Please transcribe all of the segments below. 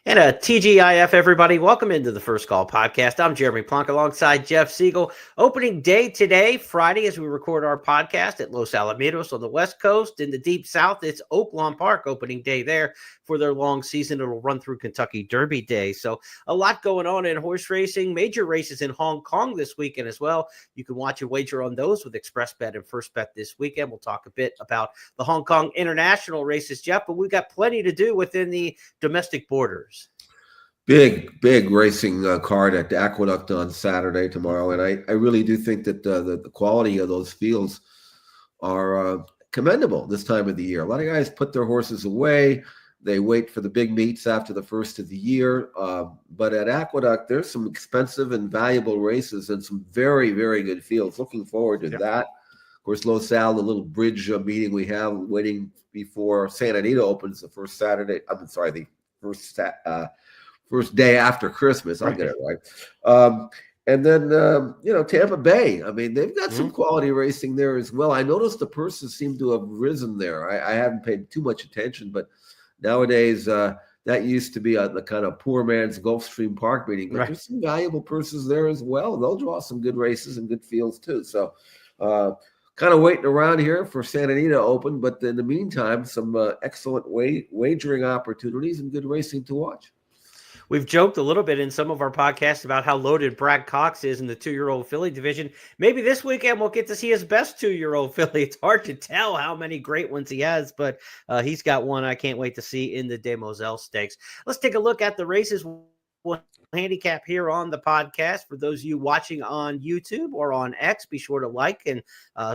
And a TGIF, everybody. Welcome into the First Call podcast. I'm Jeremy Plonk alongside Jeff Siegel. Opening day today, Friday, as we record our podcast at Los Alamitos on the West Coast. In the Deep South, it's Oaklawn Park opening day there for their long season. It'll run through Kentucky Derby Day. So a lot going on in horse racing. Major races in Hong Kong this weekend as well. You can watch and wager on those with ExpressBet and FirstBet this weekend. We'll talk a bit about the Hong Kong international races, Jeff, but we've got plenty to do within the domestic borders. Big racing card at the Aqueduct on Saturday tomorrow, and I really do think that the quality of those fields are commendable this time of the year. A lot of guys put their horses away. They wait for the big meets after the first of the year. But at Aqueduct, there's some expensive and valuable races and some very, very good fields. Looking forward to that. Of course, Los Al, the little bridge meeting we have waiting before Santa Anita opens the first Saturday. The first day after Christmas. I'll get it right. And then, Tampa Bay. I mean, they've got some quality racing there as well. I noticed the purses seem to have risen there. I haven't paid too much attention, but nowadays that used to be the kind of poor man's Gulfstream Park meeting. But there's some valuable purses there as well. They'll draw some good races and good fields too. So kind of waiting around here for Santa Anita to open. But in the meantime, some excellent wagering opportunities and good racing to watch. We've joked a little bit in some of our podcasts about how loaded Brad Cox is in the 2-year-old filly division. Maybe this weekend we'll get to see his best 2-year-old filly. It's hard to tell how many great ones he has, but he's got one I can't wait to see in the De Moselle Stakes. Let's take a look at the races. We'll handicap here on the podcast. For those of you watching on YouTube or on X, be sure to like and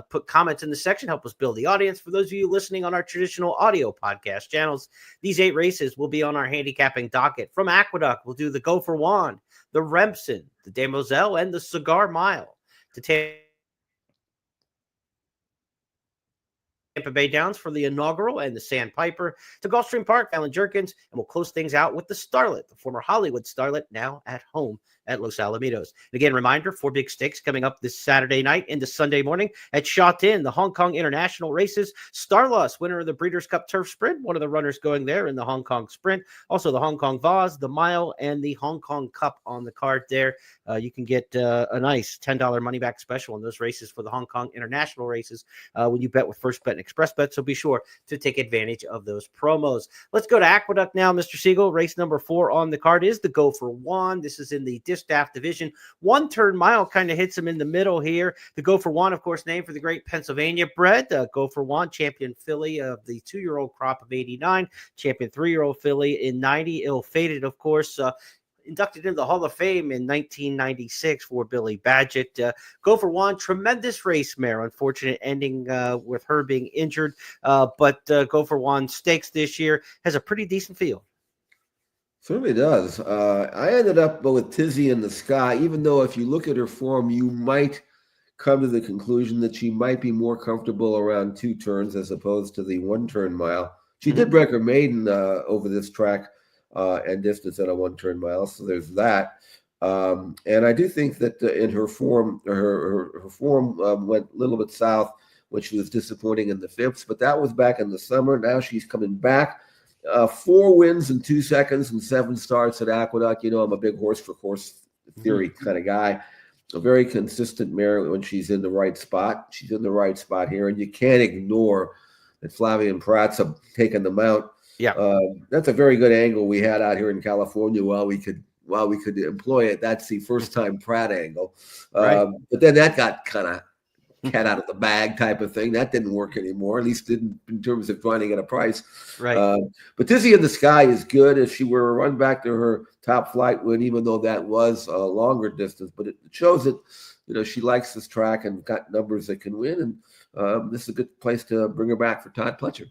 put comments in the section. Help us build the audience. For those of you listening on our traditional audio podcast channels, these 8 races will be on our handicapping docket. From Aqueduct, we'll do the Gopher Wand, the Remsen, the De Moselle, and the Cigar Mile. To Tampa Bay Downs for the inaugural and the Sandpiper, to Gulfstream Park, Alan Jerkins, and we'll close things out with the Starlet, the former Hollywood Starlet, now at home at Los Alamitos. And again, reminder, 4 big stakes coming up this Saturday night into Sunday morning at Sha Tin, the Hong Kong international races. Starloss, winner of the Breeders' Cup Turf Sprint, one of the runners going there in the Hong Kong Sprint. Also the Hong Kong Vase, the Mile, and the Hong Kong Cup on the card there. You can get a nice $10 money back special on those races for the Hong Kong international races when you bet with FirstBet and ExpressBet. So be sure to take advantage of those promos. Let's go to Aqueduct now, Mr. Siegel. Race number 4 on the card is the Gopher Wand. This is in the Distaff division. 1-turn mile kind of hits him in the middle here. The Gopher Wand, of course, named for the great Pennsylvania bred. Gopher Wand, champion filly of the 2-year-old crop of 89, champion 3-year-old filly in 90, ill-fated, of course. Inducted into the Hall of Fame in 1996 for Billy Badgett. Gopher Wand, tremendous race mare. Unfortunate ending with her being injured. But Gopher Wand Stakes this year has a pretty decent field. Certainly does. I ended up with Tizzy in the Sky, even though if you look at her form, you might come to the conclusion that she might be more comfortable around 2 turns as opposed to the 1-turn mile. She did break her maiden over this track and distance at a 1-turn mile, so there's that. And I do think that in her form, her form went a little bit south when she was disappointing in the Phipps, but that was back in the summer. Now she's coming back. 4 wins in 2 seconds and 7 starts at Aqueduct. You know, I'm a big horse for course theory kind of guy. A very consistent mare when she's in the right spot. She's in the right spot here, and you can't ignore that Flavian Pratt's taken the mount. Yeah, that's a very good angle we had out here in California while we could employ it. That's the first time Pratt angle. But then that got kind of cat out of the bag type of thing. That didn't work anymore, at least didn't in terms of trying to get a price. But Dizzy in the Sky is good. If she were to run back to her top flight win, even though that was a longer distance, but it shows that, you know, she likes this track and got numbers that can win. And this is a good place to bring her back for Todd Pletcher.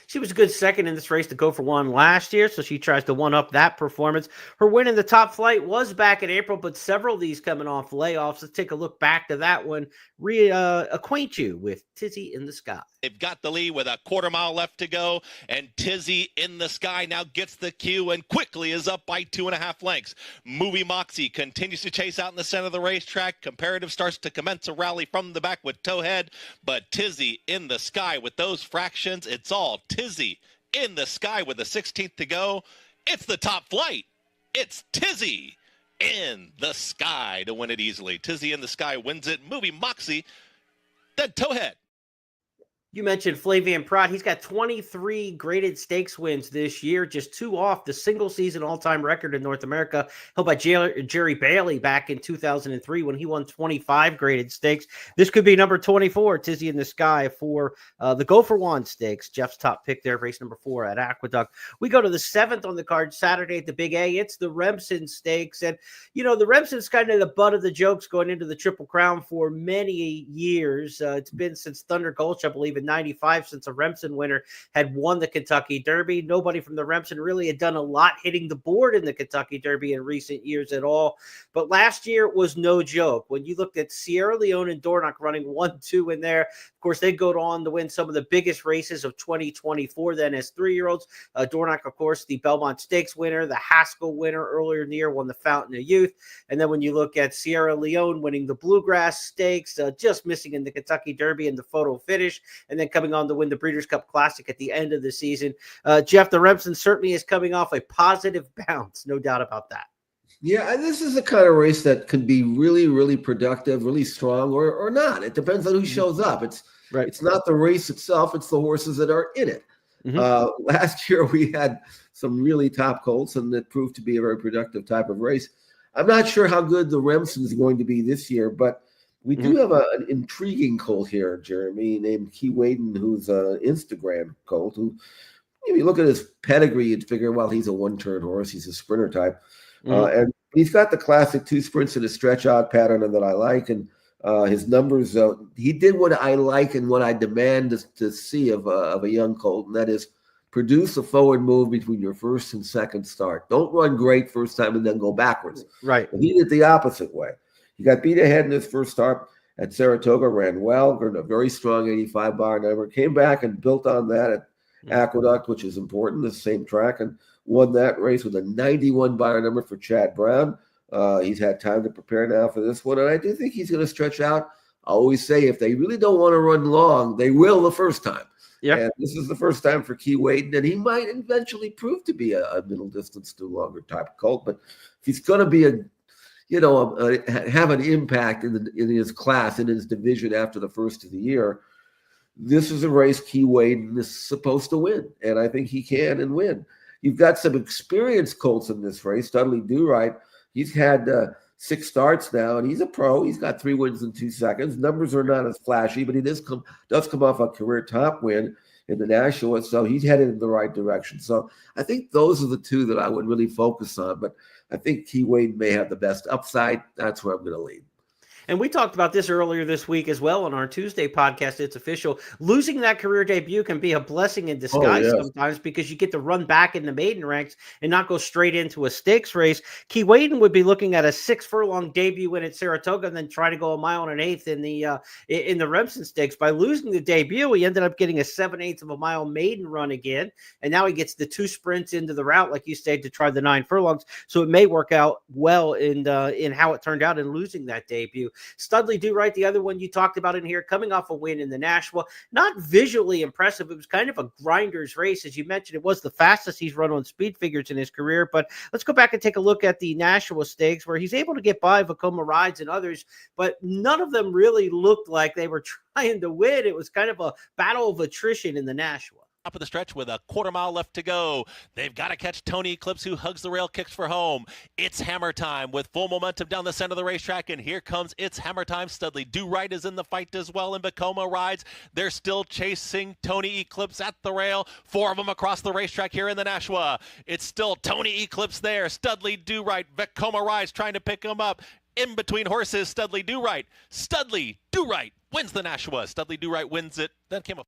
She was a good second in this race to Gopher Wand last year, so she tries to one-up that performance. Her win in the top flight was back in April, but several of these coming off layoffs. Let's take a look back to that one, acquaint you with Tizzy in the Sky. They've got the lead with a quarter mile left to go, and Tizzy in the Sky now gets the cue and quickly is up by 2.5 lengths. Movie Moxie continues to chase out in the center of the racetrack. Comparative starts to commence a rally from the back with Towhead, but Tizzy in the Sky with those fractions, it's all Tizzy in the Sky with the 16th to go. It's the top flight. It's Tizzy in the Sky to win it easily. Tizzy in the Sky wins it. Movie Moxie, then Towhead. You mentioned Flavian Prat. He's got 23 graded stakes wins this year, just 2 off the single season all-time record in North America, held by Jerry Bailey back in 2003 when he won 25 graded stakes. This could be number 24, Tizzy in the Sky, for the Go for One Stakes. Jeff's top pick there, race number 4 at Aqueduct. We go to the 7th on the card Saturday at the Big A. It's the Remsen Stakes. And, you know, the Remsen's kind of the butt of the jokes going into the Triple Crown for many years. It's been since Thunder Gulch, I believe, in 95 since a Remsen winner had won the Kentucky Derby. Nobody from the Remsen really had done a lot hitting the board in the Kentucky Derby in recent years at all. But last year was no joke. When you looked at Sierra Leone and Dornoch running 1-2 in there, of course, they go on to win some of the biggest races of 2024 then as 3-year-olds. Dornoch, of course, the Belmont Stakes winner, the Haskell winner earlier in the year, won the Fountain of Youth. And then when you look at Sierra Leone winning the Bluegrass Stakes, just missing in the Kentucky Derby in the photo finish, and then coming on to win the Breeders' Cup Classic at the end of the season. Jeff, the Remsen certainly is coming off a positive bounce, no doubt about that. Yeah, and this is the kind of race that can be really, really productive, really strong, or not. It depends on who shows up. It's not the race itself, it's the horses that are in it. Last year we had some really top colts, and it proved to be a very productive type of race. I'm not sure how good the Remsen is going to be this year, but we do have an intriguing colt here, Jeremy, named Key Waden, who's an Instagram colt. Who, if you look at his pedigree, you'd figure, well, he's a one-turn horse. He's a sprinter type. And he's got the classic 2 sprints in a stretch-out pattern that I like. And his numbers, he did what I like and what I demand to see of a young colt, and that is produce a forward move between your first and second start. Don't run great first time and then go backwards. Right. And he did the opposite way. He got beat ahead in his first start at Saratoga, ran well, earned a very strong 85 bar number, came back and built on that at Aqueduct, which is important, the same track, and won that race with a 91 bar number for Chad Brown. He's had time to prepare now for this one, and I do think he's going to stretch out. I always say if they really don't want to run long, they will the first time. Yeah, and this is the first time for Key Waden, and he might eventually prove to be a middle distance to longer type colt. But if he's going to be have an impact in his class, in his division after the first of the year, this is a race Key Waden is supposed to win, and I think he can and win. You've got some experienced colts in this race. Dudley Do-Right, he's had 6 starts now, and he's a pro. He's got 3 wins in 2 seconds. Numbers are not as flashy, but he does come off a career top win in the National, so he's headed in the right direction. So I think those are the 2 that I would really focus on, but I think Key Waden may have the best upside. That's where I'm going to lead. And we talked about this earlier this week as well on our Tuesday podcast. It's official. Losing that career debut can be a blessing in disguise sometimes, because you get to run back in the maiden ranks and not go straight into a stakes race. Key Waden would be looking at a 6-furlong debut win at Saratoga and then try to go a mile and an eighth in the Remsen Stakes. By losing the debut, he ended up getting a 7/8 of a mile maiden run again, and now he gets the 2 sprints into the route, like you said, to try the 9 furlongs. So it may work out well in how it turned out in losing that debut. Studley Do-Right, the other one you talked about in here, coming off a win in the Nashua. Not visually impressive. It was kind of a grinder's race. As you mentioned, it was the fastest he's run on speed figures in his career. But let's go back and take a look at the Nashua Stakes, where he's able to get by Vekoma Rides and others, but none of them really looked like they were trying to win. It was kind of a battle of attrition in the Nashua. Top of the stretch with a quarter mile left to go. They've got to catch Tony Eclipse, who hugs the rail, kicks for home. It's hammer time with full momentum down the center of the racetrack, and here comes It's Hammer Time. Studley Do-Right is in the fight as well, and Vekoma Rides. They're still chasing Tony Eclipse at the rail. 4 of them across the racetrack here in the Nashua. It's still Tony Eclipse there. Studley Do-Right, Vekoma Rides trying to pick him up. In between horses, Studley Do-Right. Studley Do-Right wins the Nashua. Studley Do-Right wins it. Then came a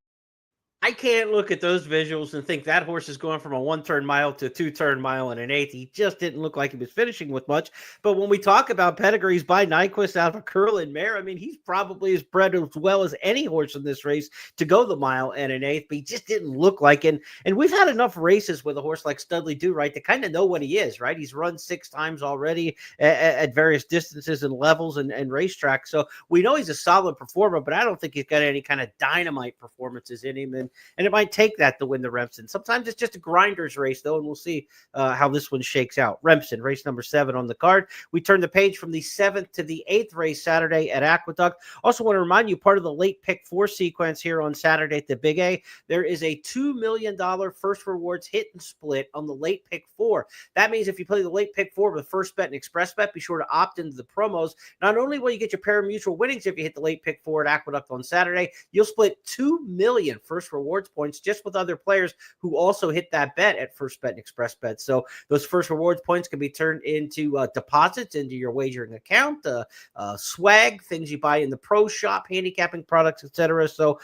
I can't look at those visuals and think that horse is going from a 1-turn mile to a 2-turn mile and an eighth. He just didn't look like he was finishing with much. But when we talk about pedigrees by Nyquist out of a Curlin mare, I mean, he's probably as bred as well as any horse in this race to go the mile and an eighth, but he just didn't look like it. And we've had enough races with a horse like Studley Do-Right to kind of know what he is, right? He's run 6 times already at various distances and levels and racetracks. So we know he's a solid performer, but I don't think he's got any kind of dynamite performances in him. And and it might take that to win the Remsen. Sometimes it's just a grinder's race, though, and we'll see how this one shakes out. Remsen, race number 7 on the card. We turn the page from the 7th to the 8th race Saturday at Aqueduct. Also want to remind you, part of the late pick 4 sequence here on Saturday at the Big A, there is a $2 million first rewards hit and split on the late pick 4. That means if you play the late pick 4 with first bet and express bet, be sure to opt into the promos. Not only will you get your pari-mutuel winnings if you hit the late pick 4 at Aqueduct on Saturday, you'll split 2 million first rewards points just with other players who also hit that bet at first bet and express bet. So those first rewards points can be turned into deposits into your wagering account, swag, things you buy in the pro shop, handicapping products, etc. So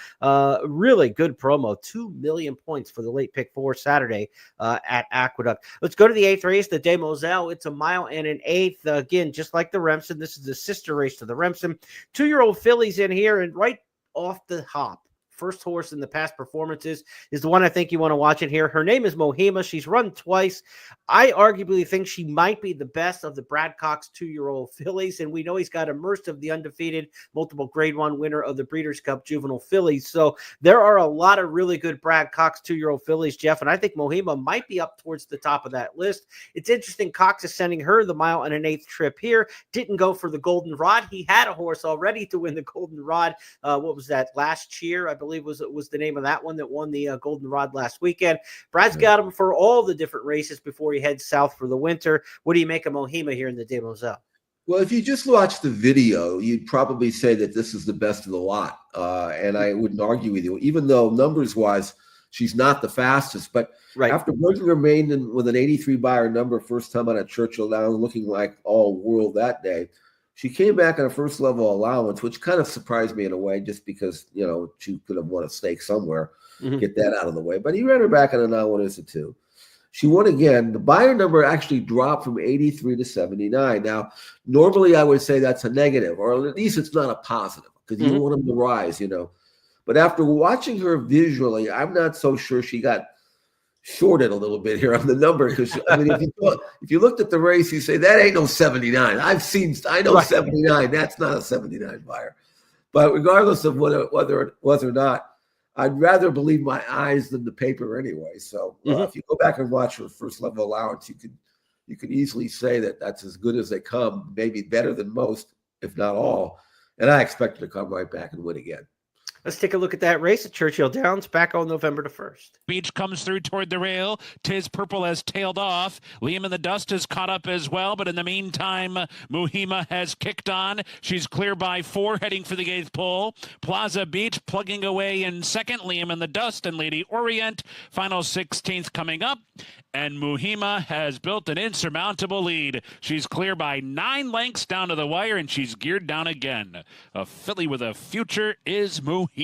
really good promo. 2 million points for the late pick 4 Saturday at Aqueduct. Let's go to the 8th race, the De Moselle. It's a mile and an eighth. Again, just like the Remsen, this is the sister race to the Remsen. 2-year-old fillies in here, and right off the hop, first horse in the past performances is the one I think you want to watch it here. Her name is Mohima. She's run twice. I arguably think she might be the best of the Brad Cox 2-year-old fillies, and we know he's got immersed of the undefeated multiple Grade 1 winner of the Breeders' Cup juvenile fillies. So there are a lot of really good Brad Cox 2-year-old fillies, Jeff, and I think Mohima might be up towards the top of that list. It's interesting Cox is sending her the mile and an eighth trip here. Didn't go for the Golden Rod. He had a horse already to win the Golden Rod. What was that? Last Cheer, I believe was the name of that one that won the Golden Rod last weekend. Brad's got him for all the different races before he heads south for the winter. What do you make of Mohima here in the De Moselle? Well, if you just watch the video, you'd probably say that this is the best of the lot. And I wouldn't argue with you, even though numbers-wise, she's not the fastest. But after breaking her maiden with an 83 Beyer number first time on at Churchill Downs, looking like all world that day, she came back on a first level allowance, which kind of surprised me in a way, just because, she could have won a stake somewhere, get that out of the way. But he ran her back on a now one is a 2. She won again. The Beyer number actually dropped from 83 to 79. Now, normally I would say that's a negative, or at least it's not a positive, because you want them to rise, But after watching her visually, I'm not so sure she got shorted a little bit here on the number, because if you looked at the race, you say that ain't no 79. I know 79. That's not a 79 Beyer. But regardless of whether it was or not, I'd rather believe my eyes than the paper anyway. So if you go back and watch her first level allowance, you could easily say that that's as good as they come, maybe better than most, if not all. And I expect her to come right back and win again. Let's take a look at that race at Churchill Downs back on November the 1st. Beach comes through toward the rail. Tiz Purple has tailed off. Liam in the Dust is caught up as well, but in the meantime, Mohima has kicked on. She's clear by 4, heading for the 8th pole. Plaza Beach plugging away in second. Liam in the Dust and Lady Orient, final 16th coming up. And Mohima has built an insurmountable lead. She's clear by 9 lengths down to the wire, and she's geared down again. A filly with a future is Mohima.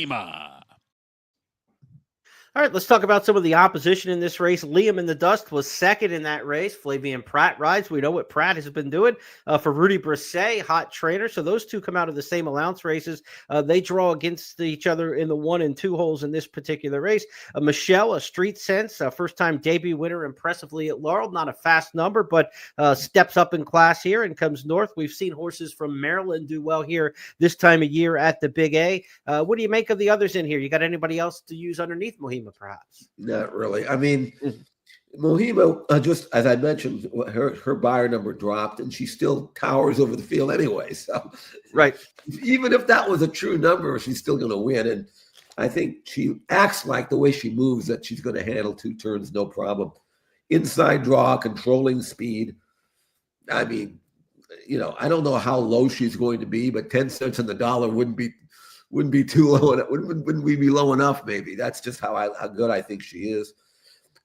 All right, let's talk about some of the opposition in this race. Liam in the Dust was second in that race. Flavian Pratt rides. We know what Pratt has been doing for Rudy Brisset, hot trainer. So those two come out of the same allowance races. They draw against each other in the 1 and 2 holes in this particular race. Michelle, a Street Sense, first-time debut winner impressively at Laurel. Not a fast number, but steps up in class here and comes north. We've seen horses from Maryland do well here this time of year at the Big A. What do you make of the others in here? You got anybody else to use underneath Mohima, perhaps? Not really. I mean, Mohima, just as I mentioned, her Beyer number dropped, and she still towers over the field anyway. So, even if that was a true number, she's still going to win. And I think she acts like the way she moves that she's going to handle 2 turns, no problem. Inside draw, controlling speed. I mean, I don't know how low she's going to be, but 10 cents on the dollar wouldn't be too low. Wouldn't we be low enough? Maybe that's just how good I think she is.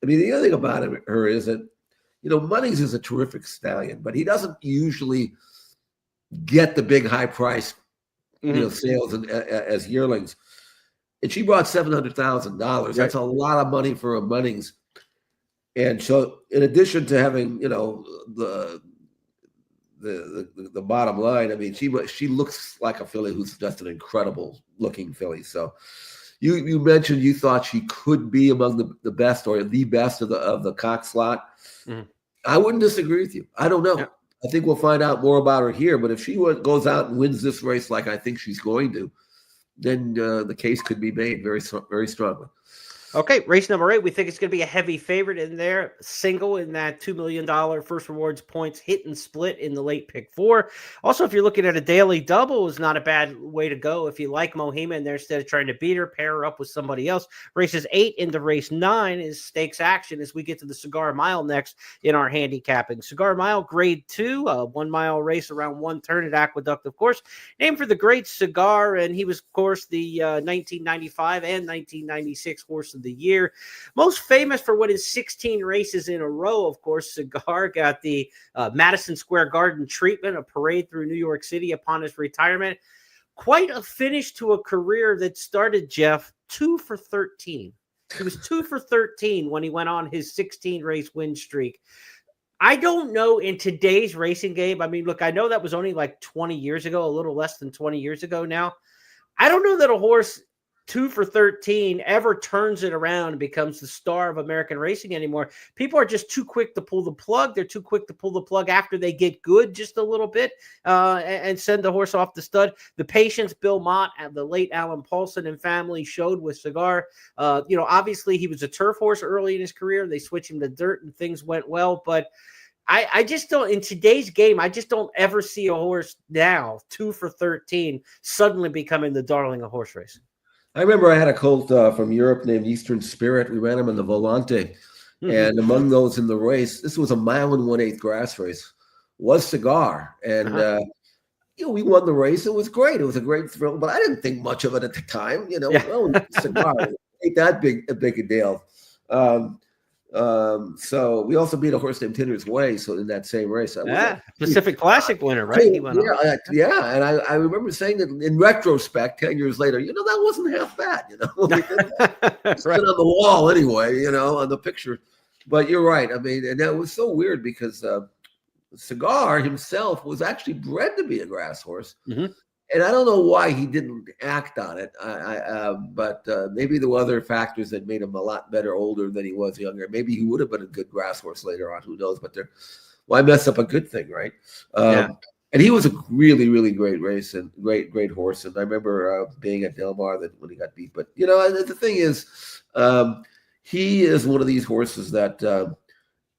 I mean, the other thing about her is that, Munnings is a terrific stallion, but he doesn't usually get the big high price, sales as yearlings. And she brought $700,000. That's a lot of money for a Munnings. And so, in addition to having, the bottom line, I mean, she looks like a filly who's just an incredible looking filly. So you mentioned you thought she could be among the best or the best of the Cox slot. I wouldn't disagree with you. I don't know. Yeah. I think we'll find out more about her here. But if she goes out and wins this race like I think she's going to, then the case could be made very, very strongly. Okay, race number 8. We think it's going to be a heavy favorite in there. Single in that $2 million first rewards points hit and split in the late pick 4. Also, if you're looking at a daily double, is not a bad way to go. If you like Mohima in there, instead of trying to beat her, pair her up with somebody else. Races 8 into race 9 is stakes action as we get to the Cigar Mile next in our handicapping. Cigar Mile grade 2, a 1 mile race around one turn at Aqueduct, of course, named for the great Cigar, and he was, of course, the 1995 and 1996 horse of the year. Most famous for winning 16 races in a row, of course. Cigar got the Madison Square Garden treatment, a parade through New York City upon his retirement. Quite a finish to a career that started, Jeff, 2 for 13. He was 2 for 13 when he went on his 16-race win streak. I don't know in today's racing game. I mean, look, I know that was only like 20 years ago, a little less than 20 years ago now. I don't know that a horse 2 for 13 ever turns it around and becomes the star of American racing anymore. People are just too quick to pull the plug. They're too quick to pull the plug after they get good just a little bit and send the horse off the stud. The patience Bill Mott and the late Alan Paulson and family showed with Cigar. Obviously he was a turf horse early in his career. They switched him to dirt and things went well, but I just don't, in today's game, I just don't ever see a horse now, 2 for 13, suddenly becoming the darling of horse racing. I remember I had a colt from Europe named Eastern Spirit. We ran him in the Volante. And among those in the race, this was a 1 1/8 grass race, was Cigar. And, we won the race. It was great. It was a great thrill, but I didn't think much of it at the time. Cigar, ain't that big a deal. So we also beat a horse named Tinder's Way. So in that same race, Pacific Classic winner, right? He went on. And I remember saying that in retrospect, 10 years later, that wasn't half bad. It's right on the wall anyway, on the picture. But you're right. I mean, and that was so weird because Cigar himself was actually bred to be a grass horse. And I don't know why he didn't act on it. But maybe there were other factors that made him a lot better older than he was younger. Maybe he would have been a good grass horse later on. Who knows? But why mess up a good thing, right? And he was a really, really great race and great horse. And I remember being at Del Mar when he got beat. But the thing is, he is one of these horses that,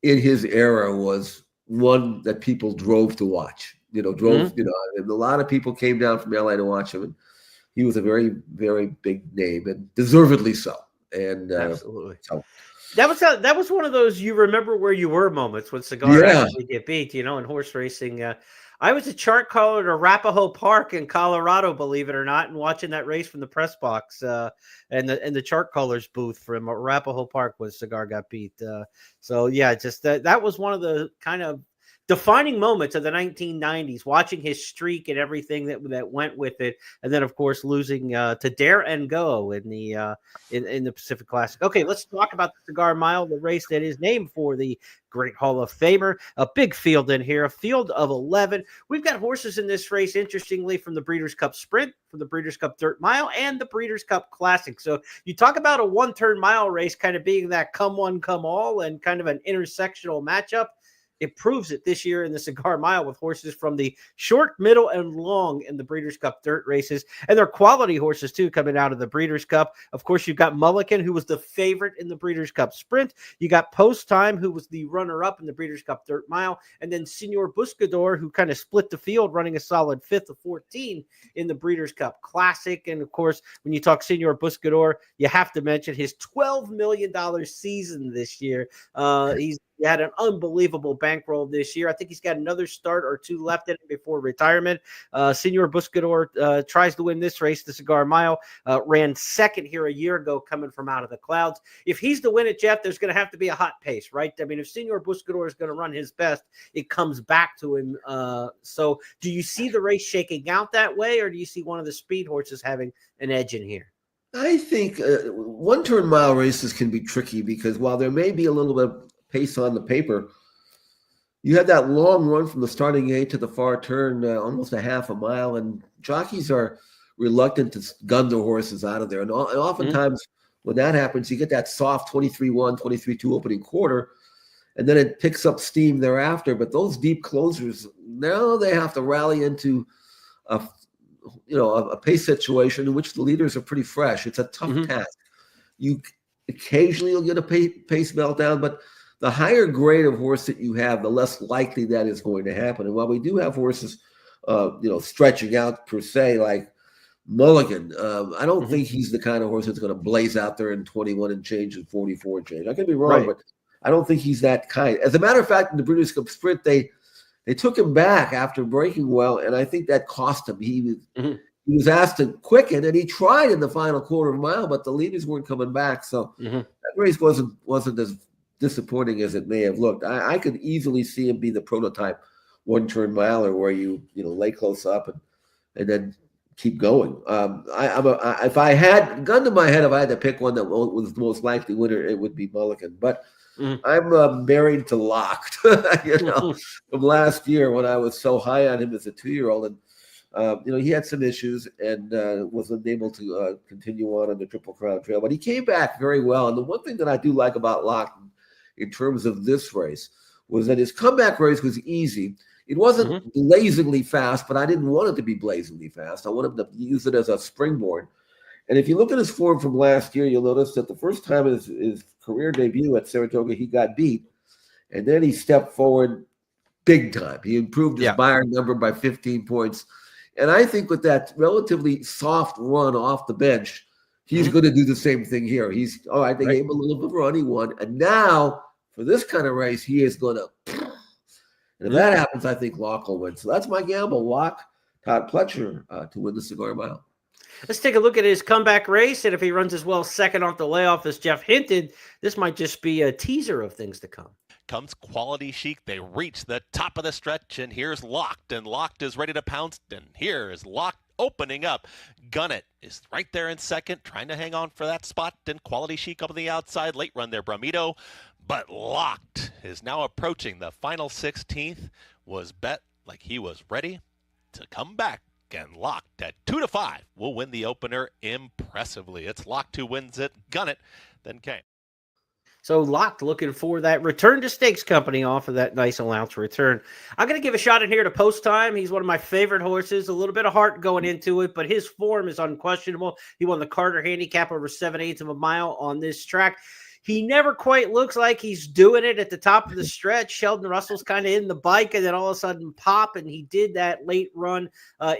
in his era, was one that people drove to watch. And a lot of people came down from LA to watch him, and he was a very, very big name, and deservedly so. And absolutely. So that was one of those you remember where you were moments when Cigar actually get beat. In horse racing. I was a chart caller at Arapahoe Park in Colorado, believe it or not, and watching that race from the press box and the chart callers booth from Arapahoe Park when Cigar got beat. Just that was one of the kind of defining moments of the 1990s, watching his streak and everything that went with it, and then of course losing to Dare and Go in the Pacific Classic. Okay, let's talk about the Cigar Mile, the race that is named for the great Hall of Famer. A big field in here, a field of 11. We've got horses in this race, interestingly, from the Breeders' Cup Sprint, from the Breeders' Cup Dirt Mile, and the Breeders' Cup Classic. So you talk about a one-turn mile race kind of being that come one, come all, and kind of an intersectional matchup. It proves it this year in the Cigar Mile with horses from the short, middle, and long in the Breeders' Cup Dirt races. And they're quality horses, too, coming out of the Breeders' Cup. Of course, you've got Mulligan, who was the favorite in the Breeders' Cup Sprint. You got Post Time, who was the runner-up in the Breeders' Cup Dirt Mile. And then Senor Buscador, who kind of split the field, running a solid 5th of 14 in the Breeders' Cup Classic. And, of course, when you talk Senor Buscador, you have to mention his $12 million season this year. He had an unbelievable bankroll this year. I think he's got another start or two left in him before retirement. Senor Buscador tries to win this race, the Cigar Mile. Ran second here a year ago coming from out of the clouds. If he's to win it, Jeff, there's going to have to be a hot pace, right? I mean, if Senor Buscador is going to run his best, it comes back to him. So do you see the race shaking out that way, or do you see one of the speed horses having an edge in here? I think one-turn mile races can be tricky because while there may be a little bit of pace on the paper, you have that long run from the starting gate to the far turn, almost a half a mile, and jockeys are reluctant to gun their horses out of there. And oftentimes when that happens, you get that soft 23-1, 23-2 opening quarter, and then it picks up steam thereafter. But those deep closers, now they have to rally into a pace situation in which the leaders are pretty fresh. It's a tough task. occasionally you'll get a pace meltdown, but the higher grade of horse that you have, the less likely that is going to happen. And while we do have horses, stretching out per se, like Mulligan, I don't think he's the kind of horse that's going to blaze out there in 21 and change and 44 and change. I could be wrong, but I don't think he's that kind. As a matter of fact, in the Breeders' Cup Sprint, they took him back after breaking well, and I think that cost him. He was asked to quicken, and he tried in the final quarter of a mile, but the leaders weren't coming back. So that race wasn't as disappointing as it may have looked. I could easily see him be the prototype one-turn miler where you lay close up and then keep going. If I had gun to my head, if I had to pick one that was the most likely winner, it would be Mulligan. But I'm married to Locked, from last year when I was so high on him as a 2-year-old. And, he had some issues and was unable to continue on the Triple Crown Trail. But he came back very well. And the one thing that I do like about Locked in terms of this race was that his comeback race was easy. It wasn't blazingly fast, but I didn't want it to be blazingly fast. I wanted to use it as a springboard. And if you look at his form from last year, you'll notice that the first time his career debut at Saratoga, he got beat. And then he stepped forward big time. He improved his Bayern number by 15 points. And I think with that relatively soft run off the bench, he's going to do the same thing here. They gave him a little bit of a run, he won. And now, for this kind of race, he is going to... And if that happens, I think Locke will win. So that's my gamble. Locke, Todd Pletcher to win the Cigar Mile. Let's take a look at his comeback race. And if he runs as well second off the layoff as Jeff hinted, this might just be a teaser of things to come. Comes Quality Chic. They reach the top of the stretch, and here's Locked. And Locked is ready to pounce. And here is Locked opening up. Gun It is right there in second, trying to hang on for that spot. Then Quality Chic up on the outside. Late run there, Bramito. But Locked is now approaching the final 16th. Was bet like he was ready to come back. And Locked at 2-5 will win the opener impressively. It's Locked who wins it. Gun It, then came. So Locked looking for that return to Stakes Company off of that nice allowance return. I'm going to give a shot in here to Post Time. He's one of my favorite horses. A little bit of heart going into it, but his form is unquestionable. He won the Carter Handicap over 7/8 of a mile on this track. He never quite looks like he's doing it at the top of the stretch. Sheldon Russell's kind of in the bike and then all of a sudden pop, and he did that late run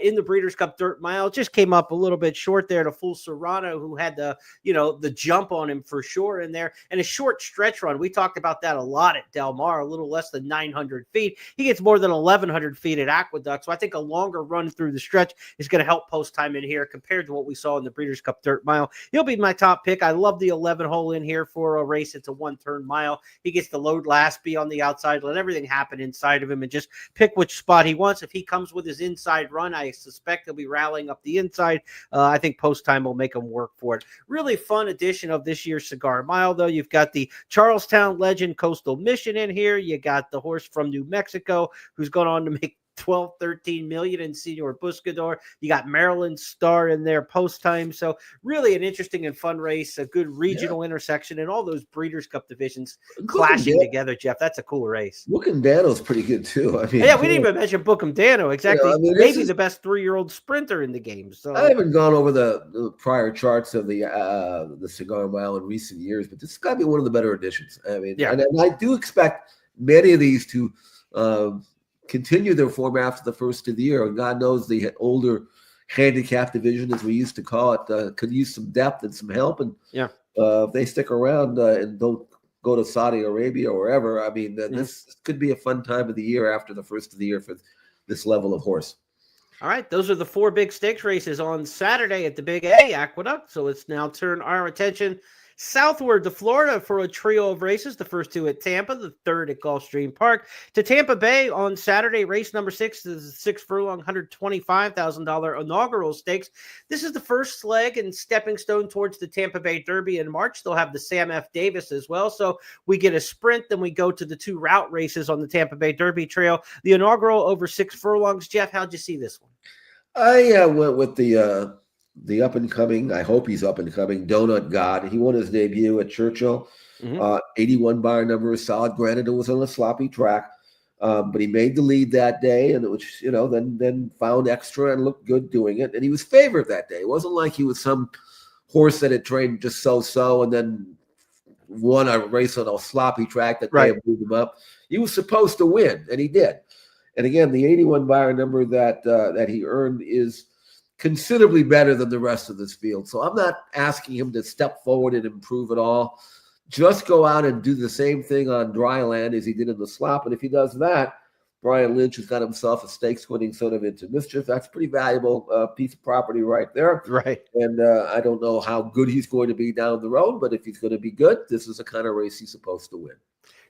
in the Breeders' Cup Dirt Mile. Just came up a little bit short there to Full Serrano, who had the jump on him for sure in there. And a short stretch run. We talked about that a lot at Del Mar, a little less than 900 feet. He gets more than 1,100 feet at Aqueduct. So I think a longer run through the stretch is going to help Post Time in here compared to what we saw in the Breeders' Cup Dirt Mile. He'll be my top pick. I love the 11 hole in here for a race. It's a one-turn mile. He gets the load last, be on the outside, let everything happen inside of him, and just pick which spot he wants. If he comes with his inside run, I suspect he'll be rallying up the inside. I think Post Time will make him work for it. Really fun edition of this year's Cigar Mile, though. You've got the Charlestown legend Coastal Mission in here. You got the horse from New Mexico who's gone on to make 12, 13 million in Senor Buscador. You got Maryland Star in there Post Time. So really an interesting and fun race, a good regional intersection, and all those Breeders' Cup divisions clashing together, Jeff. That's a cool race. Bookham Dano's pretty good too. I mean, yeah, we didn't even mention Bookham Dano. Exactly. Maybe the best 3-year-old sprinter in the game. So I haven't gone over the prior charts of the Cigar Mile in recent years, but this has got to be one of the better editions. I mean, and I do expect many of these to continue their form after the first of the year. And God knows the older handicap division, as we used to call it, could use some depth and some help. And if they stick around and don't go to Saudi Arabia or wherever, I mean, this could be a fun time of the year after the first of the year for this level of horse. All right, those are the 4 big stakes races on Saturday at the Big A Aqueduct. So let's now turn our attention southward to Florida for a trio of races. The first 2 at Tampa, the third at Gulfstream Park. To Tampa Bay on Saturday, race number 6 is the 6 furlong, $125,000 inaugural stakes. This is the first leg and stepping stone towards the Tampa Bay Derby in March. They'll have the Sam F. Davis as well. So we get a sprint, then we go to the 2 route races on the Tampa Bay Derby Trail. The inaugural over 6 furlongs. Jeff, how'd you see this one? I went with the up-and-coming, I hope he's up-and-coming, Donut God. He won his debut at Churchill. 81 bar number is solid. Granted, it was on a sloppy track, but he made the lead that day, and it was, then found extra and looked good doing it. And he was favored that day. It wasn't like he was some horse that had trained just so-so and then won a race on a sloppy track that Right. may have moved him up. He was supposed to win, and he did. And again, the 81 buyer number that he earned is considerably better than the rest of this field. So I'm not asking him to step forward and improve at all. Just go out and do the same thing on dry land as he did in the slop. And if he does that, Brian Lynch has got himself a stakes winning sort of into mischief. That's a pretty valuable piece of property right there. Right. And I don't know how good he's going to be down the road, but if he's going to be good, this is the kind of race he's supposed to win.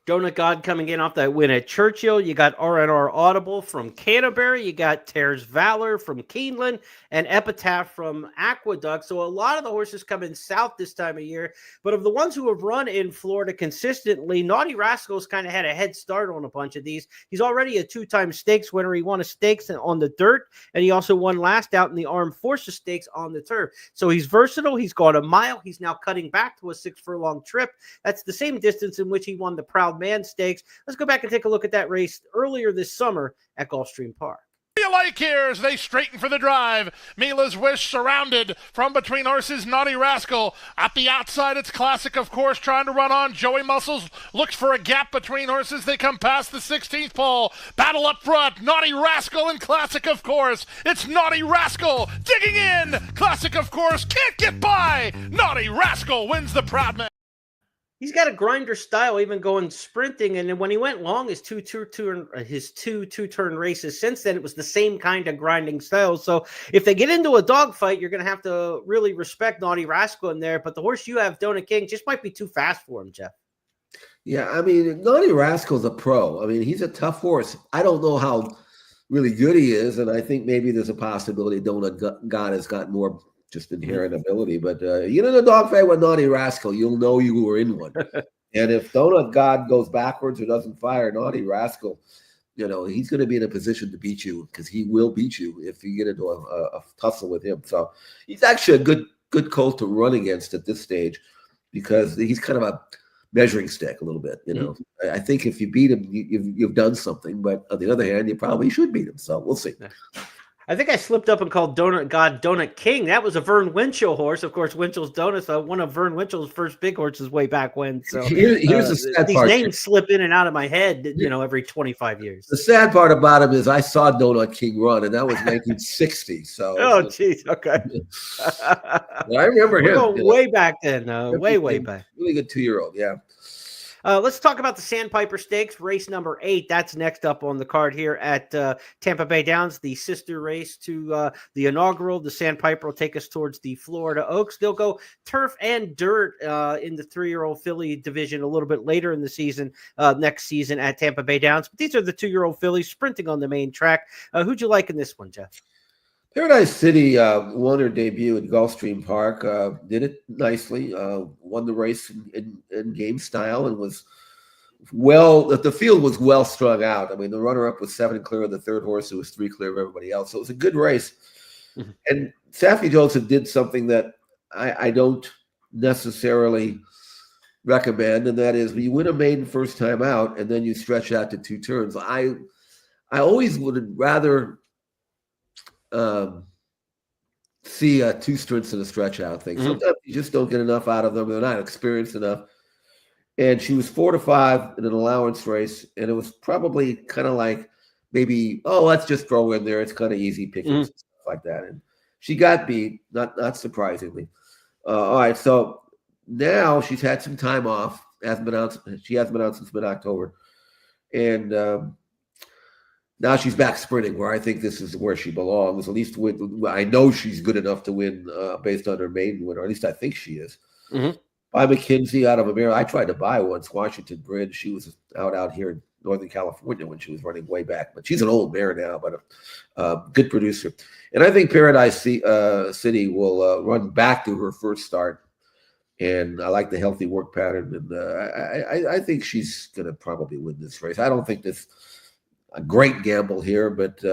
Donut God coming in off that win at Churchill. You got RNR Audible from Canterbury. You got Tears Valor from Keeneland and Epitaph from Aqueduct. So a lot of the horses come in south this time of year. But of the ones who have run in Florida consistently, Naughty Rascals kind of had a head start on a bunch of these. He's already a two-time stakes winner. He won a stakes on the dirt, and he also won last out in the Armed Forces Stakes on the turf. So he's versatile. He's gone a mile. He's now cutting back to a 6-furlong trip. That's the same distance in which he won the Proud Man Stakes. Let's go back and take a look at that race earlier this summer at Gulfstream Park. You like here as they straighten for the drive. Mila's Wish surrounded from between horses. Naughty Rascal at the outside. It's Classic, of course, trying to run on. Joey Muscles looks for a gap between horses. They come past the 16th pole. Battle up front. Naughty Rascal and Classic, of course. It's Naughty Rascal digging in. Classic, of course, can't get by. Naughty Rascal wins the Proud Man. He's got a grinder style, even going sprinting. And then when he went long, his two two-turn races since then, it was the same kind of grinding style. So if they get into a dogfight, you're going to have to really respect Naughty Rascal in there. But the horse you have, Donut King, just might be too fast for him, Jeff. Yeah, I mean, Naughty Rascal's a pro. I mean, he's a tough horse. I don't know how really good he is, and I think maybe there's a possibility Donut God has got more just inherent ability. But you know, the dogfight with Naughty Rascal, you'll know you were in one. And if Donut God goes backwards or doesn't fire Naughty Rascal, you know, he's going to be in a position to beat you, because he will beat you if you get into a tussle with him. So he's actually a good colt to run against at this stage, because he's kind of a measuring stick a little bit. You know, I think if you beat him, you've done something. But on the other hand, you probably should beat him. So we'll see. I think I slipped up and called Donut God Donut King. That was a Vern Winchell horse. Of course, Winchell's Donuts, one of Vern Winchell's first big horses way back when. So here's the sad these part. names slip in and out of my head, you know, every 25 years. The sad part about him is I saw Donut King run, and that was 1960. So oh, geez. Okay. I remember him. Going way back then. Way back. Really good 2-year-old. Yeah. Let's talk about the Sandpiper Stakes, race number 8. That's next up on the card here at Tampa Bay Downs, the sister race to the inaugural. The Sandpiper will take us towards the Florida Oaks. They'll go turf and dirt in the 3-year-old filly division a little bit later in the season, next season at Tampa Bay Downs. But these are the 2-year-old fillies sprinting on the main track. Who'd you like in this one, Jeff? Paradise City won her debut at Gulfstream Park, did it nicely, won the race in game style, and was the field was well strung out. I mean, the runner-up was 7 clear of the third horse. It was 3 clear of everybody else. So it was a good race. Mm-hmm. And Saffie Joseph did something that I don't necessarily recommend, and that is when you win a maiden first time out and then you stretch out to 2 turns. I always would rather see 2 sprints in a stretch out thing. Sometimes you just don't get enough out of them. They're not experienced enough. And she was 4-5 in an allowance race, and it was probably kind of like maybe, let's just throw in there. It's kind of easy picking and stuff like that. And she got beat, not surprisingly. All right, so now she's had some time off. She hasn't been out since mid-October, and now she's back sprinting, where I think this is where she belongs. At least I know she's good enough to win based on her maiden win, or at least I think she is. Mm-hmm. By McKinsey out of America. I tried to buy once, Washington Bridge. She was out here in Northern California when she was running way back. But she's an old mare now, but a good producer. And I think Paradise City will run back to her first start. And I like the healthy work pattern. And I think she's going to probably win this race. I don't think this a great gamble here, but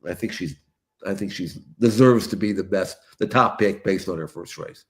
I think she's deserves to be the top pick based on her first race.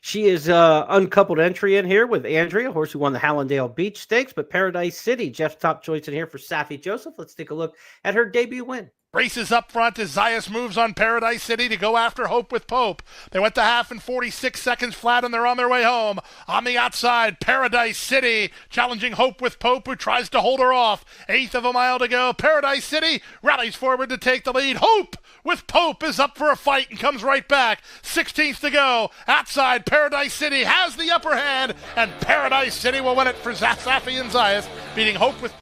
She is uncoupled entry in here with Andrea, a horse who won the Hallandale Beach Stakes, but Paradise City, Jeff's top choice in here for Saffie Joseph. Let's take a look at her debut win. Races up front as Zayas moves on Paradise City to go after Hope with Pope. They went the half in 46 seconds flat, and they're on their way home. On the outside, Paradise City challenging Hope with Pope, who tries to hold her off. 1/8 of a mile to go. Paradise City rallies forward to take the lead. Hope with Pope is up for a fight and comes right back. 16th to go. Outside, Paradise City has the upper hand, and Paradise City will win it for Safi and Zayas, beating Hope with.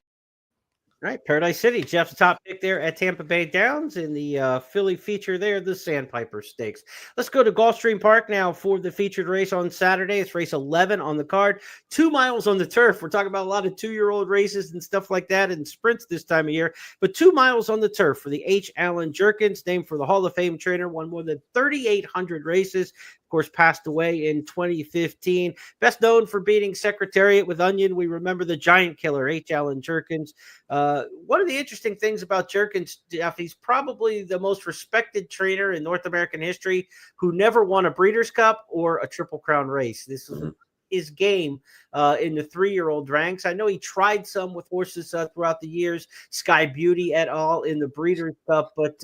All right, Paradise City, Jeff's top pick there at Tampa Bay Downs in the Philly feature there, the Sandpiper Stakes. Let's go to Gulfstream Park now for the featured race on Saturday. It's race 11 on the card, 2 miles on the turf. We're talking about a lot of 2-year-old races and stuff like that and sprints this time of year, but 2 miles on the turf for the H. Allen Jerkins, named for the Hall of Fame trainer, won more than 3,800 races. Course, passed away in 2015. Best known for beating Secretariat with Onion. We remember the giant killer, H. Allen Jerkins. One of the interesting things about Jerkins, Jeff, he's probably the most respected trainer in North American history who never won a Breeders' Cup or a Triple Crown race. This is his game in the 3-year-old ranks. I know he tried some with horses throughout the years, Sky Beauty et al. In the Breeders' Cup, but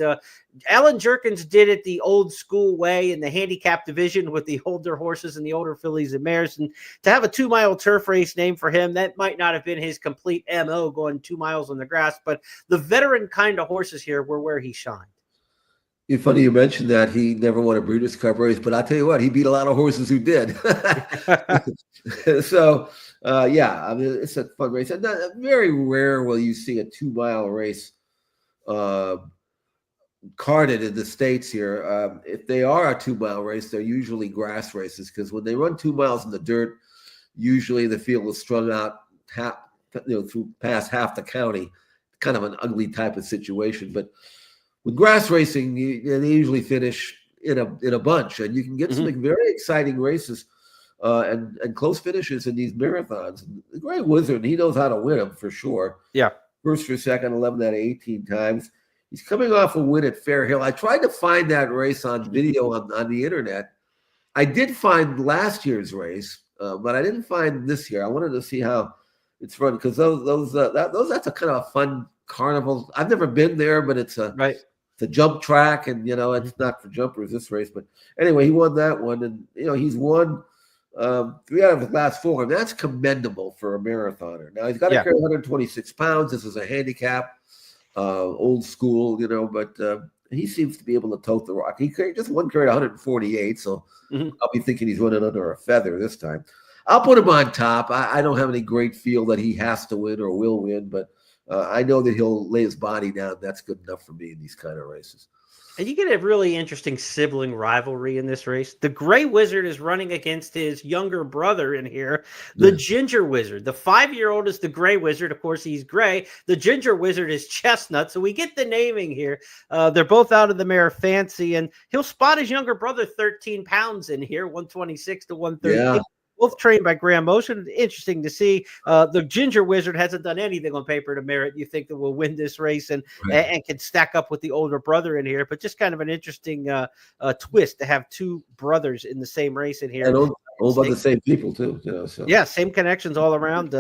Allen Jerkins did it the old school way in the handicap division with the older horses and the older fillies and mares. And to have a 2-mile turf race named for him, that might not have been his complete MO going 2 miles on the grass, but the veteran kind of horses here were where he shined. It's funny you mentioned that he never won a Breeders' Cup race, but I tell you what, he beat a lot of horses who did. So, yeah, I mean, it's a fun race. And very rare will you see a 2-mile race carded in the States here. If they are a 2-mile race, they're usually grass races, because when they run 2 miles in the dirt, usually the field is strung out through past half the county. Kind of an ugly type of situation, but with grass racing, they usually finish in a bunch, and you can get some very exciting races and close finishes in these marathons. The Great Wizard, he knows how to win them for sure. Yeah, first or second, 11 out of 18 times. He's coming off a win at Fair Hill. I tried to find that race on video on the internet. I did find last year's race, but I didn't find this year. I wanted to see how it's run, because that's a kind of fun carnival. I've never been there, but it's a jump track, and it's not for jumpers, this race. But anyway, he won that one, and he's won 3 out of his last 4, and that's commendable for a marathoner. Now he's got to carry 126 pounds. This is a handicap, old school, but he seems to be able to tote the rock. He carried 148, so I'll be thinking he's running under a feather this time. I'll put him on top. I don't have any great feel that he has to win or will win, but I know that he'll lay his body down. That's good enough for me in these kind of races. And you get a really interesting sibling rivalry in this race. The Gray Wizard is running against his younger brother in here, the Ginger Wizard. The 5-year-old is the Gray Wizard. Of course, he's gray. The Ginger Wizard is Chestnut. So we get the naming here. They're both out of the mare Fancy, and he'll spot his younger brother 13 pounds in here, 126 to 130. Yeah. Both trained by Graham Motion. Interesting to see. The Ginger Wizard hasn't done anything on paper to merit you think that will win this race and can stack up with the older brother in here. But just kind of an interesting twist to have 2 brothers in the same race in here. And owned by the same people too. So. Yeah, same connections all around.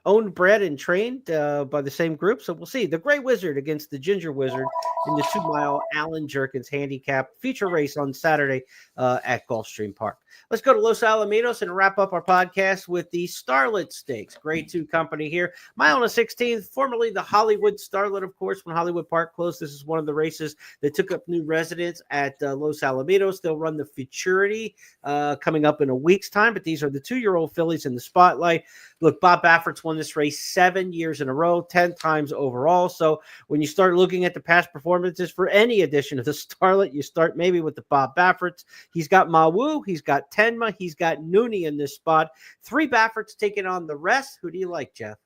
Owned, bred, and trained by the same group. So we'll see. The Gray Wizard against the Ginger Wizard in the 2-mile Allen Jerkins handicap feature race on Saturday at Gulfstream Park. Let's go to Los Alamitos and wrap up our podcast with the Starlet Stakes. Grade 2 company here. Mile and a 16th, formerly the Hollywood Starlet, of course, when Hollywood Park closed. This is one of the races that took up new residents at Los Alamitos. They'll run the Futurity coming up in a week's time, but these are the 2-year-old fillies in the spotlight. Look, Bob Baffert's won this race 7 years in a row, 10 times overall. So when you start looking at the past performances for any edition of the Starlet, you start maybe with the Bob Bafferts. He's got Mawu, he's got Tenma, he's got Nooney in this spot. 3 Bafferts taking on the rest. Who do you like, Jeff?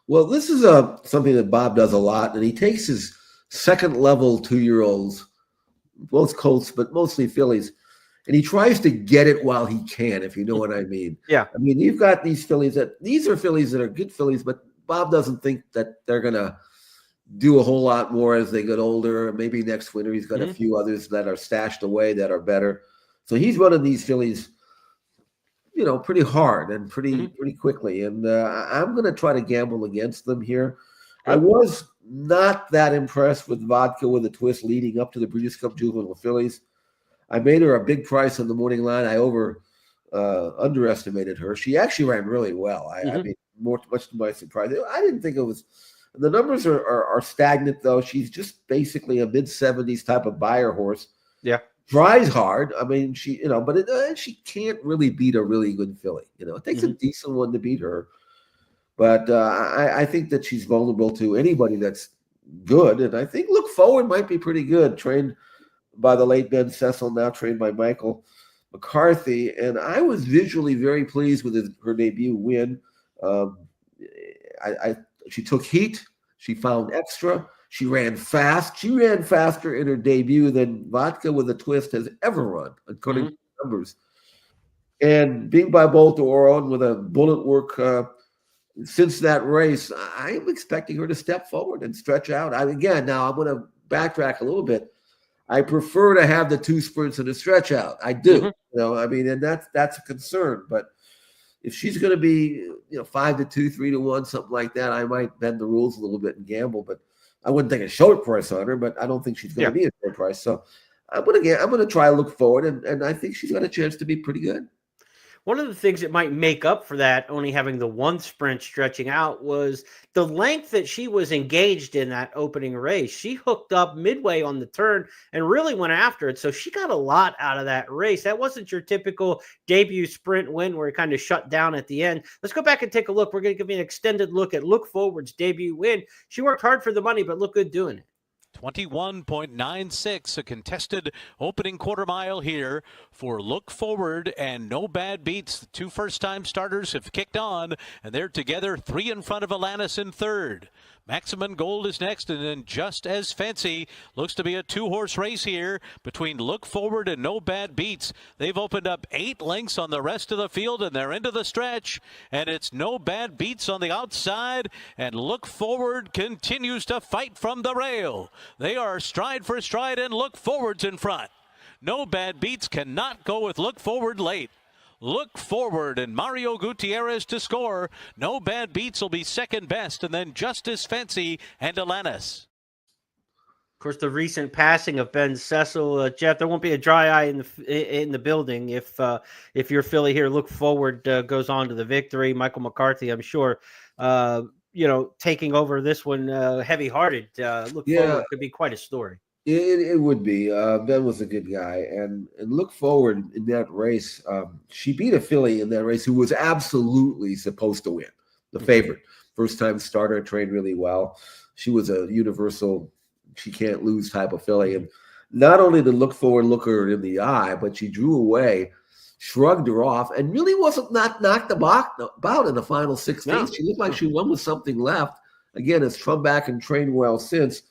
Well, this is something that Bob does a lot, and he takes his second-level 2-year-olds, both colts, but mostly fillies, and he tries to get it while he can, if you know what I mean. Yeah. I mean, you've got these fillies these are fillies that are good fillies, but Bob doesn't think that they're going to do a whole lot more as they get older. Maybe next winter he's got a few others that are stashed away that are better. So he's running these fillies, pretty hard and pretty quickly. And I'm going to try to gamble against them here. I was not that impressed with Vodka with a Twist leading up to the Breeders' Cup Juvenile Fillies. I made her a big price on the morning line. I underestimated her. She actually ran really well. I mean, much to my surprise. I didn't think it was. The numbers are stagnant though. She's just basically a mid-70s type of buyer horse. Yeah, tries hard. I mean, but she can't really beat a really good filly. It takes a decent one to beat her. But I think that she's vulnerable to anybody that's good. And I think Look Forward might be pretty good. Trained by the late Ben Cecil, now trained by Michael McCarthy. And I was visually very pleased with her debut win. She took heat. She found extra. She ran fast. She ran faster in her debut than Vodka with a Twist has ever run, according to the numbers. And being by Bolt Oron with a bullet work since that race, I'm expecting her to step forward and stretch out. Now I'm going to backtrack a little bit. I prefer to have the 2 sprints and a stretch out. I do. And that's a concern. But if she's going to be 5-2, 3-1, something like that, I might bend the rules a little bit and gamble. But I wouldn't take a short price on her. But I don't think she's going to be a short price. So I'm going to try to look forward, and I think she's got a chance to be pretty good. One of the things that might make up for that, only having the 1 sprint stretching out, was the length that she was engaged in that opening race. She hooked up midway on the turn and really went after it. So she got a lot out of that race. That wasn't your typical debut sprint win where it kind of shut down at the end. Let's go back and take a look. We're going to give you an extended look at Look Forward's debut win. She worked hard for the money, but looked good doing it. 21.96, a contested opening quarter mile here for Look Forward and No Bad Beats. The 2 first-time starters have kicked on, and they're together 3 in front of Alanis in third. Maximum Gold is next, and then Just As Fancy. Looks to be a 2-horse race here between Look Forward and No Bad Beats. They've opened up 8 lengths on the rest of the field, and they're into the stretch. And it's No Bad Beats on the outside, and Look Forward continues to fight from the rail. They are stride for stride, and Look Forward's in front. No Bad Beats cannot go with Look Forward late. Look Forward and Mario Gutierrez to score. No Bad Beats will be second best, and then Just As Fancy and Alanis. Of course, the recent passing of Ben Cecil, Jeff, there won't be a dry eye in the building if your filly here, Look Forward, goes on to the victory. Michael McCarthy, I'm sure, taking over this one heavy-hearted. Look Forward could be quite a story. It would be. Ben was a good guy. And Look Forward in that race. She beat a filly in that race who was absolutely supposed to win. The favorite. First-time starter, trained really well. She was a universal, she can't lose type of filly. And not only did Look Forward look her in the eye, but she drew away, shrugged her off, and really wasn't knocked about in the final 16. No. She looked like she won with something left. Again, has come back and trained well since.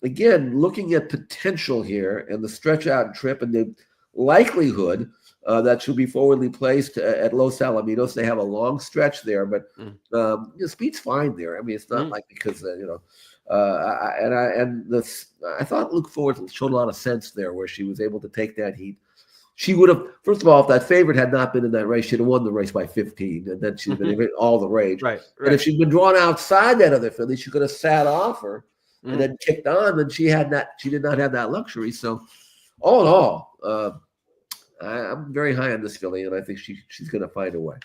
Again, looking at potential here and the stretch out trip and the likelihood that she'll be forwardly placed at Los Alamitos. They have a long stretch there, but speed's fine there. I mean, it's not like because I thought Look Forward showed a lot of sense there where she was able to take that heat. She would have, first of all, if that favorite had not been in that race, she'd have won the race by 15, and then she'd have been all the rage. Right. And if she'd been drawn outside that other filly, she could have sat off her and then kicked on, and she did not have that luxury. So, all in all, I'm very high on this filly, and I think she's going to find a way.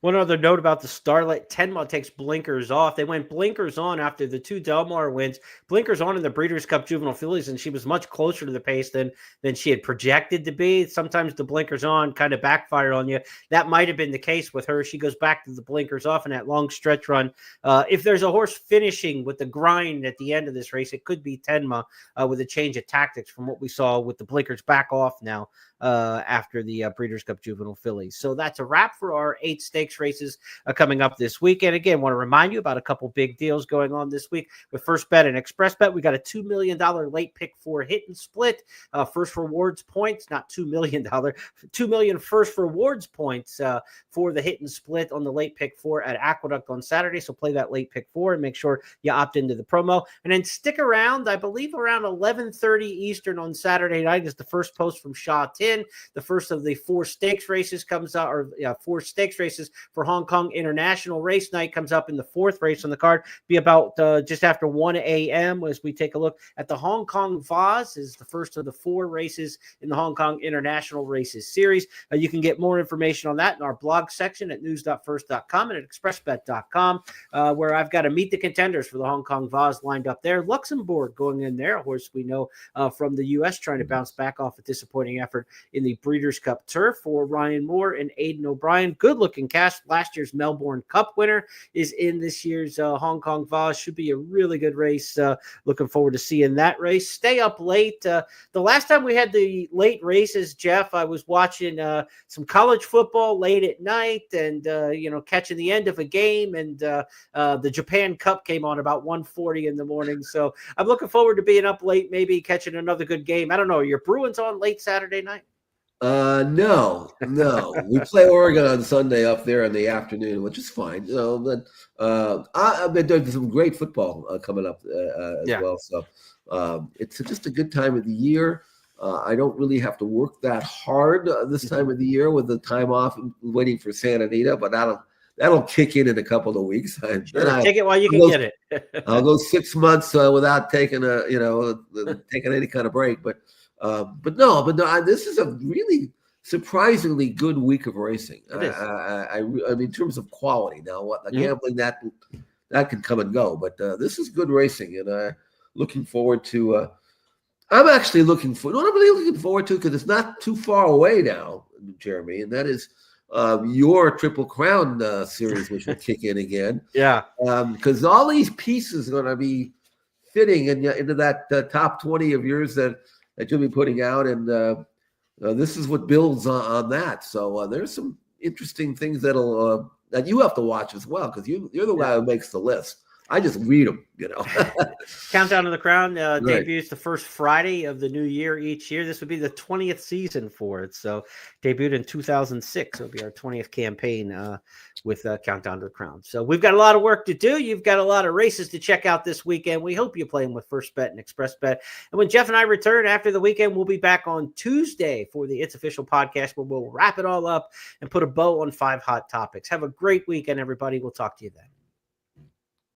One other note about the Starlet, Tenma takes blinkers off. They went blinkers on after the 2 Del Mar wins. Blinkers on in the Breeders' Cup Juvenile Fillies, and she was much closer to the pace than she had projected to be. Sometimes the blinkers on kind of backfire on you. That might have been the case with her. She goes back to the blinkers off in that long stretch run. If there's a horse finishing with the grind at the end of this race, it could be Tenma with a change of tactics from what we saw with the blinkers back off now after the Breeders' Cup Juvenile Fillies. So that's a wrap for our 8 stakes races coming up this weekend. Again, want to remind you about a couple big deals going on this week with First Bet and Express Bet. We got a $2 million late pick 4 hit and split. First rewards points, not $2 million, $2 million first rewards points for the hit and split on the late pick 4 at Aqueduct on Saturday. So play that late pick 4 and make sure you opt into the promo. And then stick around, I believe around 11:30 Eastern on Saturday night is the first post from Shaw Tin. The first of the 4 stakes races comes out, or 4 stakes races for Hong Kong International. Race night comes up in the fourth race on the card. Be about just after 1 a.m. as we take a look at the Hong Kong Vase. Is the first of the 4 races in the Hong Kong International Races Series. You can get more information on that in our blog section at news.first.com and at expressbet.com, where I've got to meet the contenders for the Hong Kong Vase lined up there. Luxembourg going in there, a horse we know from the U.S. trying to bounce back off a disappointing effort in the Breeders' Cup Turf for Ryan Moore and Aidan O'Brien. Good-looking cast. Last year's Melbourne Cup winner is in this year's Hong Kong Vase. Should be a really good race. Looking forward to seeing that race. Stay up late. The last time we had the late races, Jeff, I was watching some college football late at night and, catching the end of a game. And the Japan Cup came on about 1:40 in the morning. So I'm looking forward to being up late, maybe catching another good game. I don't know. Are your Bruins on late Saturday night? No. We play Oregon on Sunday up there in the afternoon, which is fine. But I've been doing some great football coming up as well. So it's just a good time of the year. I don't really have to work that hard this time of the year with the time off and waiting for Santa Anita, but that'll kick in a couple of weeks. Sure, take it while you can get it. I'll go 6 months without taking taking any kind of break. But this is a really surprisingly good week of racing. I mean, in terms of quality. Now, gambling that can come and go, but this is good racing, and looking forward to. I'm actually looking for. What I'm really looking forward to, because it's not too far away now, Jeremy, and that is your Triple Crown series, which will kick in again. Yeah, because all these pieces are going to be fitting into that top 20 of yours that you'll be putting out, and this is what builds on that. So there's some interesting things that you have to watch as well, because you're the guy who makes the list. I just read them, Countdown to the Crown debuts the first Friday of the new year each year. This would be the 20th season for it. So debuted in 2006. It'll be our 20th campaign with Countdown to the Crown. So we've got a lot of work to do. You've got a lot of races to check out this weekend. We hope you play them with First Bet and Express Bet. And when Jeff and I return after the weekend, we'll be back on Tuesday for the It's Official podcast, where we'll wrap it all up and put a bow on 5 hot topics. Have a great weekend, everybody. We'll talk to you then.